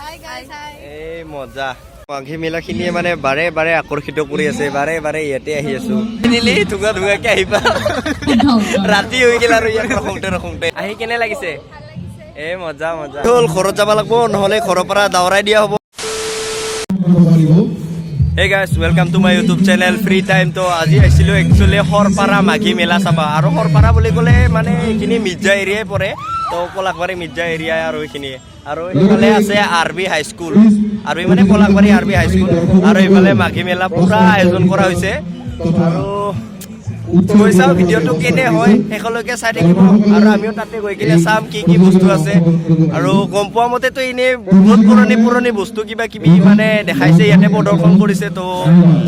এই মজা মাঘী মেলাখিনিয়ে মানে বাৰে বাৰে আকৰ্ষিত কৰি আছে বাৰে বাৰে ইয়াতে আহি আছো নিলি ধুগা ধুগাকে আহিবা ৰাতি হৈ গেল আৰু ইয়াত ৰখোঁতে আহি কেনে লাগিছে এই মজা মজা হ'ল ঘৰত যাব লাগিব নহলে ঘৰৰ পৰা দাৱৰাই দিয়া হ'ব Hey guys, welcome to my YouTube channel Free Time to আজি আইছিলো একচুয়ালি হৰপাৰা মাঘী মেলা চাবা আৰু হৰপাৰা বুলি ক'লে মানে এইখিনি মিৰ্জা এৰিয়াই পৰে তো পলাকবাৰী মিৰ্জা এৰিয়া আৰু এইখিনি আৰু এইফালে আছে আৰবি হাই স্কুল আৰবি মানে পলাকবাৰী আৰবি হাই স্কুল আৰু এইফালে মাঘী মেলা পুৰা আয়োজন কৰা হৈছে আৰু গৈ চাওঁ ভিডিঅ'টো কেনে হয় শেষলৈকে চাই থাকিব আৰু আমিও তাতে গৈ কিনে চাম কি কি বস্তু আছে আৰু গম পোৱা মতেতো এনেই বহুত পুৰণি বস্তু কিবা কিবি মানে দেখাইছে ইয়াতে প্ৰদৰ্শন কৰিছে তো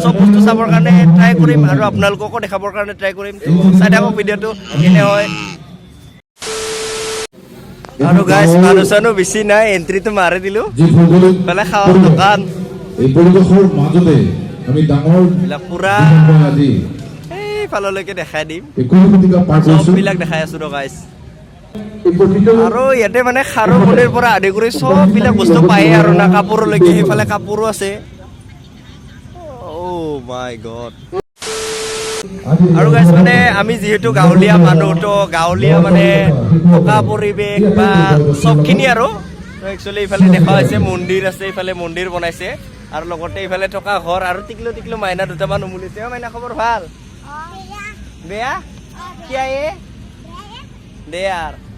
চব বস্তু চাবৰ কাৰণে ট্ৰাই কৰিম আৰু আপোনালোককো দেখাবৰ কাৰণে ট্ৰাই কৰিম তো চাই থাকক ভিডিঅ'টো কেনে হয় আৰু গাইছ মানুহ চানুহ বেছি নাই এণ্ট্ৰিটো মাৰি দিলোঁ মানে খাৱাৰ দোকান এই পৰিৱেশৰ মাজতে আমি ডাঙৰ পুৰা ফাললৈকে দেখাই দিম সববিলাক দেখাই আছো গাইছ আৰু ইয়াতে মানে খাৰু মনিৰ পৰা আদি কৰি সববিলাক বস্তু পায় আৰু না কাপোৰলৈকে সেইফালে কাপোৰো আছে অ' মাই গড আৰু গাইছ মানে আমি যিহেতু গাঁৱলীয়া মানুহ তো গাঁৱলীয়া মানে থকা পৰিৱেশ বা সবখিনি আৰু একচুৱেলি এইফালে দেখা হৈছে মন্দিৰ আছে এইফালে মন্দিৰ বনাইছে আৰু লগতে এইফালে থকা ঘৰ আৰু টিকলো মাইনা দুটামান উমুলিছে মাইনা খবৰ ভাল বেয়া কি আয়ে দে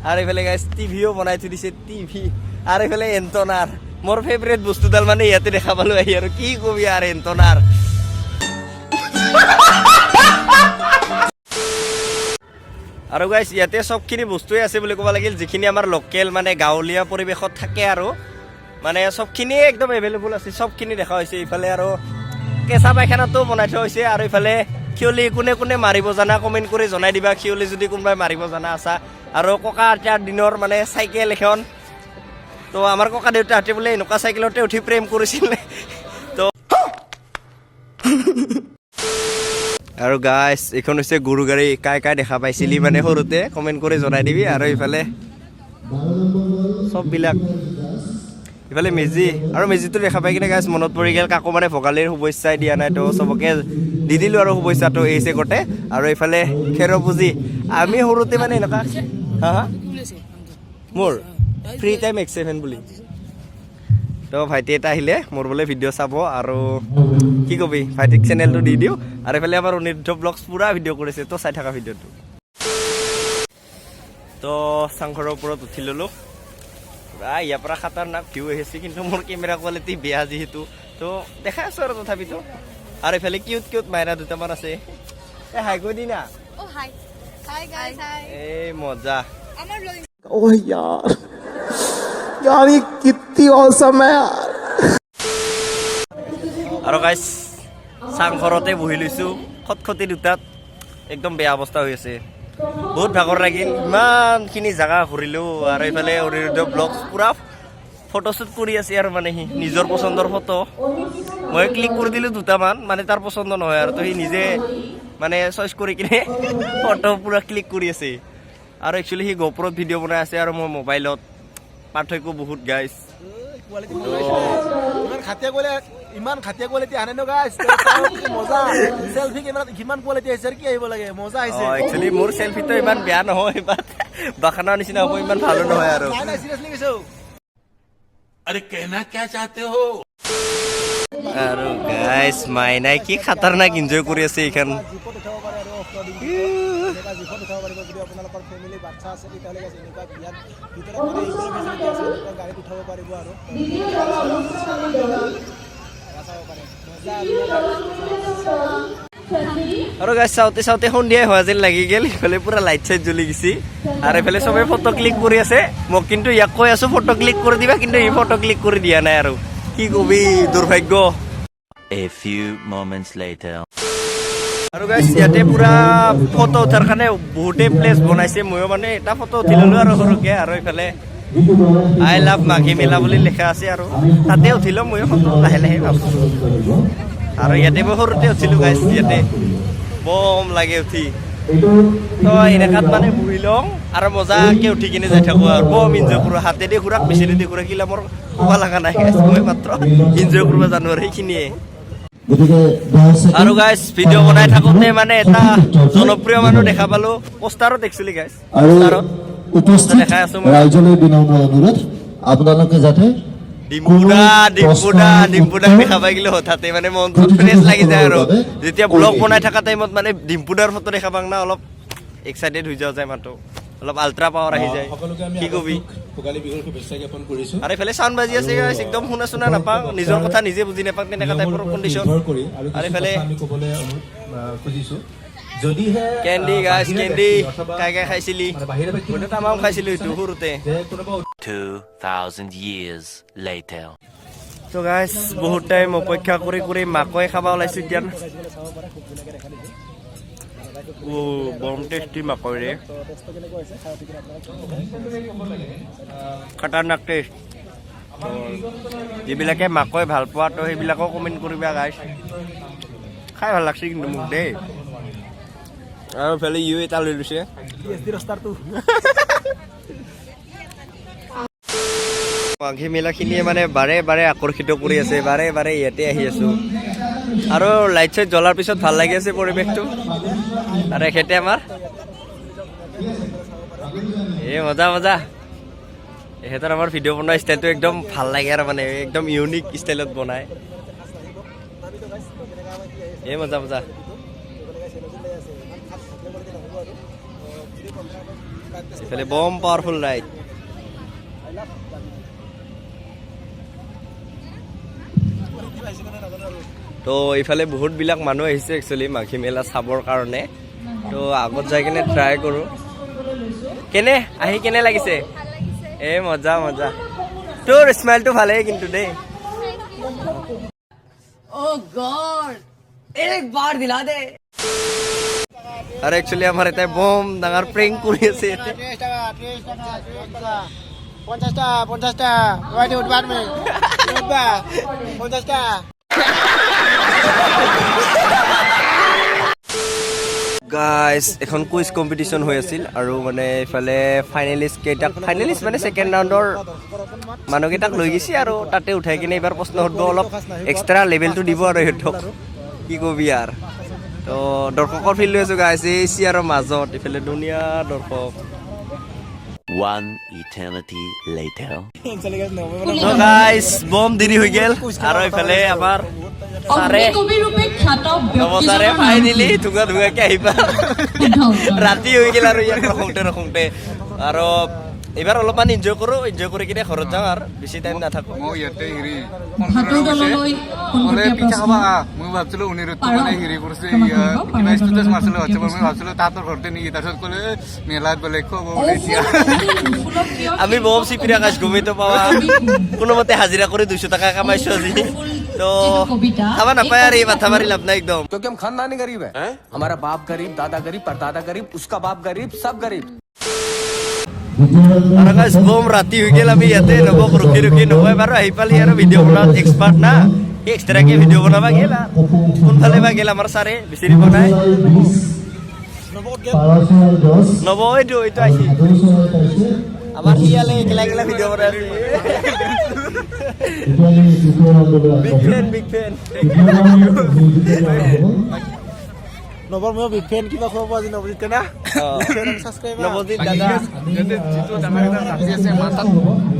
আৰু এইফালে গাইছ টিভিও বনাই থৈ দিছে টিভি আৰু এইফালে এণ্টনাৰ মোৰ ফেভৰেট বস্তুডাল মানে ইয়াতে দেখা পালো আহি আৰু কি কবি আৰু এণ্টনাৰ আৰু গাইছ ইয়াতে সবখিনি বস্তুৱে আছে বুলি ক'ব লাগিল যিখিনি আমাৰ লোকেল মানে গাঁৱলীয়া পৰিৱেশত থাকে আৰু মানে সবখিনি একদম এভেইলেবল আছে সবখিনি দেখা হৈছে এইফালে আৰু কেঁচা পায়খানাটো বনাই থোৱা হৈছে আৰু এইফালে খিয়লি কোনে কোনে মাৰিব জানা কমেণ্ট কৰি জনাই দিবা খিয়লি যদি কোনোবাই মাৰিব জানা আছা আৰু ককা আইতাৰ দিনৰ মানে চাইকেল এখন তো আমাৰ ককা দেউতাহঁতে বোলে এনেকুৱা চাইকেলতে উঠি প্ৰেম কৰিছিলে তো আৰু গাইছ এইখন হৈছে গৰু গাড়ী কাই দেখা পাইছিলি মানে সৰুতে কমেণ্ট কৰি জনাই দিবি আৰু এইফালে সববিলাক ইফালে মেজি আৰু মেজিটো দেখা পাই কিনে গাইছ মনত পৰি গ'ল কাকো মানে ভোগালীৰ শুভেচ্ছাই দিয়া নাই তো চবকে দি দিলোঁ আৰু শুভেচ্ছাটো এইছে গোটে আৰু এইফালে খেৰ পুঁজি আমি সৰুতে মানে এনেকুৱা হা মোৰ ফ্ৰী টাইম X7 বুলি তো ভাইটি এটা আহিলে মোৰ বোলে ভিডিঅ' চাব আৰু কি কবি ভাইটিক চেনেলটো দি দিওঁ আৰু এইফালে আমাৰ অনিৰুদ্ধ ব্লগছ পুৰা ভিডিঅ' কৰিছে তো চাই থকা ভিডিঅ'টো তো চাংঘৰৰ ওপৰত উঠি ল'লোঁ ইয়াৰ পৰা খাতাৰনাক ভিউ আহিছে কিন্তু মোৰ কেমেৰা কোৱালিটি বেয়া যিহেতু তো দেখাই আছোঁ আৰু তথাপিতো আৰু এইফালে কিউট মাইনা দুটামান আছে এই হাই কৈ দি না এই মজা ओह यार ये कितनी औसम है यार আৰু গাইছ চাংঘৰতে বহি লৈছোঁ খটখটি দুটাত একদম বেয়া অৱস্থা হৈ আছে বহুত ভাগৰ লাগিল ইমানখিনি জেগা ঘূৰিলোঁ আৰু এইফালে অনিৰুদ্ধ ব্লগছ পুৰা ফটোশ্বুট কৰি আছে আৰু মানে সি নিজৰ পচন্দৰ ফটো মই ক্লিক কৰি দিলোঁ দুটামান মানে তাৰ পচন্দ নহয় আৰু তো সি নিজে মানে চইচ কৰি কিনে ফটো পুৰা ক্লিক কৰি আছে আৰু একচুৱেলি সি গোপ্ৰত ভিডিঅ' বনাই আছে আৰু মোৰ মোবাইলত পাৰ্থক্য বহুত গাইছ ইমান খাটিয়া কোৱালিটি আনে ন গাইছ মজা সেলফি কেমেৰাত কিমান কোৱালিটি আহিছে কি আহিব লাগে মজা আহিছে একচুৱেলি মোৰ সেলফিটো ইমান বেয়া নহয় বাট বাখানৰ নিচিনা হ'ব ইমান ভালো নহয় আৰু নাই সিৰিয়াসলি কৈছো अरे कहना क्या चाहते हो আৰু গাইছ মাইনাই কি খাতাৰনাক এনজয় কৰি আছে এইখন জিপত উঠাব পাৰে আৰু জিপত উঠাব পাৰিব যদি আপোনালোকৰ ফেমিলি বাচ্চা আছে তেতিয়াহ'লে এনেকুৱা বিয়াত ভিতৰত মানে এইবোৰ ফেচিলিটি আছে এনেকুৱা গাড়ীত উঠাব পাৰিব আৰু আৰু গাইছ চাওঁতে সন্ধিয়াই হোৱা যেন লাগি গ'ল ইফালে পুৰা লাইট চাইট জ্বলি গৈছে আৰু এইফালে চবে ফটো ক্লিক কৰি আছে মোক কিন্তু ইয়াক কৈ আছোঁ ফটো ক্লিক কৰি দিবা কিন্তু ই ফটো ক্লিক কৰি দিয়া নাই আৰু কি কবি দুৰ্ভাগ্য A few moments later. আৰু গাইছ ইয়াতে পুৰা ফটো উঠাৰ কাৰণে বহুতেই প্লেচ বনাইছে ময়ো মানে এটা ফটো উঠি ল'লোঁ আৰু সৰুকৈ আৰু এইফালে আই লাভ মাঘী মেলা বুলি লিখা আছে আৰু তাতে উঠি ল'ম ময়ো ফটো লাহে ভাবছোঁ আৰু ইয়াতে মই সৰুতে উঠিলোঁ গাইছ ইয়াতে বম লাগে উঠি তো এনেকাত মানে বহি লওঁ আৰু মজাকৈ উঠি কিনে যাই থাকোঁ আৰু বম এনজয় কৰোঁ হাতেদি ঘূৰাক পিছেদি ঘূৰাক কিলা মোৰ ক'ব লগা নাই guys, মই মাত্ৰ এনজয় কৰিব জানো আৰু সেইখিনিয়ে। গতিকে আৰু গাইজ ভিডিঅ' বনাই থাকোঁতে মানে এটা জনপ্ৰিয় মানুহ দেখা পালোঁ পোষ্টাৰত একচুৱেলি গাইজ আৰু পোষ্টাৰত উপস্থিত দেখাই আছো মই। ৰাইজলৈ বিনম্ৰ অনুৰোধ আপোনালোকে যাতে ডিম্পুদাক দেখা পাই গ'লো হঠাতে মানে মনটো ফ্ৰেছ লাগি যায় আৰু যেতিয়া ব্লগ বনাই থকা টাইমত মানে ডিম্পুদাৰ ফটো দেখা পাওঁ না অলপ এক্সাইটেড হৈ যোৱা যায় মাতো অলপ আল্ট্ৰা পাৱাৰ আহি যায় সকলোকে আমি কি কবি ভোগালী বিহুৰ শুভেচ্ছা জ্ঞাপন কৰিছোঁ। আৰু এইফালে চাউণ্ড বাজি আছে guys, একদম শুনা চুনা নাপাওঁ নিজৰ কথা নিজে বুজি নাপাওঁ তেনেকুৱা টাইপৰ কণ্ডিশ্যন। নিৰ্ভৰ কৰি আৰু আৰু কিছু এইফালে কথা আমি ক'বলৈ খুজিছোঁ যদিহে কেণ্ডি গাইজ বাহিৰা কেণ্ডি ব্যক্তি অথবা কাই কাই খাইছিলি মানে বাহিৰা ব্যক্তি মইতো তামাম খাইছিলো এইটো সৰুতে। যে কোনোবা 2,000 years later. তো গাইজ বহুত টাইম অপেক্ষা কৰি কৰি মাকৈ খাব ওলাইছো এতিয়া। বম টেষ্টি মাকৈ ৰে খাটাৰনাক টেষ্ট। যিবিলাকে মাকৈ ভাল পোৱা তো সেইবিলাকো কমেণ্ট কৰিবা গাইজ, খাই ভাল লাগছে কিন্তু মোক দেই। আৰু ইফালে ইউ এটা লৈ লৈছে মাঘী মেলাখিনিয়ে মানে বাৰে বাৰে আকৰ্ষিত কৰি আছে, বাৰে বাৰে ইয়াতে আহি আছো আৰু লাইট চাইট জ্বলাৰ পিছত ভাল লাগি আছে পৰিৱেশটো। আৰু এখেতে আমাৰ মজা মজা এখেতৰ আমাৰ ভিডিঅ' বনোৱা ষ্টাইলটো একদম ভাল লাগে আৰু মানে একদম ইউনিক ষ্টাইলত বনায়। মজা মজা এইফালে বম পাৱাৰফুল লাইট। তো এইফালে বহুতবিলাক মানুহ আহিছে একচুৱেলি মাঘী মেলা চাবৰ কাৰণে। তো আগত যাই কিনে ট্ৰাই কৰোঁ কেনে আহি কেনে লাগিছে। মজা মজা তোৰ স্মাইলটো ভালেই কিন্তু দেই। আৰু একচুৱেলি আমাৰ এটা বম ডাঙৰ প্ৰেংক কৰি আছে ইয়াতে। 50 গাইজ এখন কুইজ কম্পিটিশ্যন হৈ আছিল আৰু মানে এইফালে ফাইনেলিষ্ট মানে ছেকেণ্ড ৰাউণ্ডৰ মানুহকেইটাক লৈ গৈছে আৰু তাতে উঠাই কিনে এইবাৰ প্ৰশ্ন সুধিব, অলপ এক্সট্ৰা লেভেলটো দিব আৰু সিহঁতক কি কবি আৰ। তো দৰ্শকৰ ফিল লৈ আছো গাইজ এই চিয়াৰৰ মাজত, এইফালে ধুনীয়া দৰ্শক। One eternity later. তো গাইজ বম দেৰি হৈ গেল আৰু এইফালে আমাৰ ছাৰে নৱতাৰে ফাইনেলি ধুঙা ধুঙাকে আহিবা ৰাতি হৈ গেল আৰু ইয়াত ৰখোঁতে আৰু এইবাৰ অলপমান এনজয় কৰোঁ, এনজয় কৰি কিনে ঘৰত যাওঁ আৰু বেছি টাইম নাথাকোঁ। মই ইয়াতে পিঠা খাবা মই ভাবছিলো অনিৰুদ্ধ মানে হেৰি কৰিছে কিবা ষ্টেটাছ মাৰছিলো হোৱাটছএপত, মই ভাবছিলো তাহাঁতৰ ঘৰতে নেকি, তাৰপিছত ক'লে মেলাত বোলে খুৱাব বোলে এতিয়া। আমি বম চিপিৰা গাছ গমেইতো পাৱা কোনোমতে হাজিৰা কৰি 200 টকা কামাইছো আজি। তো খাবা নাপায় আৰু এই মাথা মাৰি লাভ নাই একদম। क्योंकि हम खानदानी गरीब है, हमारा बाप गरीब, दादा गरीब, परदादा गरीब, उसका बाप गरीब, सब गरीब। আৰু গাইজ বম ৰাতি হৈ গেল, আমি ইয়াতে নবক ৰখি নবই বাৰু আহি পালি আৰু ভিডিঅ' বনোৱাত এক্সপাৰ্ট না, এক্সট্ৰাকে ভিডিঅ' বনাবা গেল আৰু কোনফালে বা গেল আমাৰ ছাৰে বিচাৰি পোৱা নাই। নব এইটো আহি আমাৰ ইয়ালে একেলা ভিডিঅ' বনাই আছে। বিগ ফেন নৱৰ মই বিগ ফেন কিবা খুৱাব আজি নৱজিতে না নৱজিৎ দাদা যিটো ডাঙৰ এটা নাচি আছে মাথাত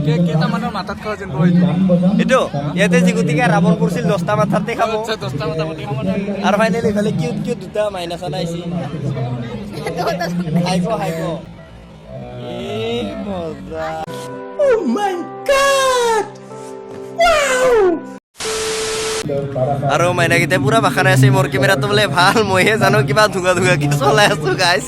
কেইটামানৰ মাথাত খোৱা যেন এইটো এইটো ইয়াতে যিগুটিকে ৰাৱণ পৰিছিল 10টা মাথাতে খাব 10টা মাথা পাতি খাব আৰু ফাইনেলি ইফালে কিউট দুটা মাইনা চানা আহিছে। হাইক মজা আৰু মাইনাকেইটাই পুৰা বাখানাই আছে, মোৰ কেমেৰাটো বোলে ভাল, মইহে জানো কিবা ধুঙা কি চলাই আছো গাইজ।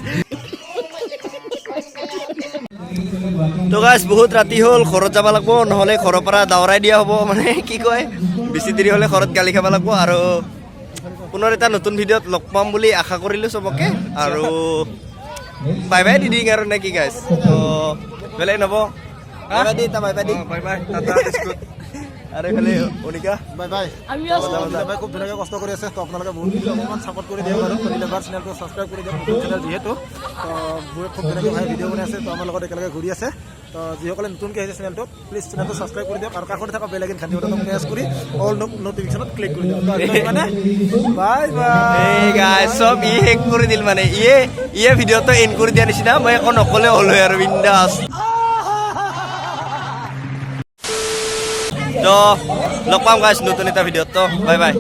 তো গাইজ বহুত ৰাতি হ'ল, ঘৰত যাব লাগিব, নহ'লে ঘৰৰ পৰা দাৱৰাই দিয়া হ'ব, মানে কি কয় বেছি দেৰি হ'লে ঘৰত গালি খাব লাগিব। আৰু পুনৰ এটা নতুন ভিডিঅ'ত লগ পাম বুলি আশা কৰিলোঁ চবকে, আৰু বাই বাই দি দিং আৰু নে কি গাইজ। তো বেলেগ নব bye by the bye bye Tata biscuit. আৰু এইফালে অনিকা বাই বাই খুব ধুনীয়াকৈ কষ্ট কৰি আছে। তো আপোনালোকে বহুত অকণমান ছাপোৰ্ট কৰি দিয়ক আৰু কৰিলে এবাৰ চেনেলটো ছাবস্ক্ৰাইব কৰি দিয়ক, নতুন চেনেল যিহেতু। তো খুব ধুনীয়াকৈ ভাই ভিডিঅ' বনাই আছে, তো আমাৰ লগত একেলগে ঘূৰি আছে। তো যিসকলে নতুনকৈ আহিছে চেনেলটোত প্লিজ চেনেলটো ছাবস্ক্ৰাইব কৰি দিয়ক আৰু কাষতে থকা বেল আইকন ঘণ্টি বটনটো প্ৰেছ কৰি অল নটিফিকেশ্যনত ক্লিক কৰি দিয়ক মানে বাই বাই এই গাইছ চব শেষ কৰি দিল মানে ইয়ে ভিডিঅ'টো এণ্ড কৰি দিয়া নিচিনা মই একো নকলে হ'ল আৰু বিন্দাছ তো লগ পাম গাইছ নতুন এটা ভিডিঅ'ত তো বাই বাই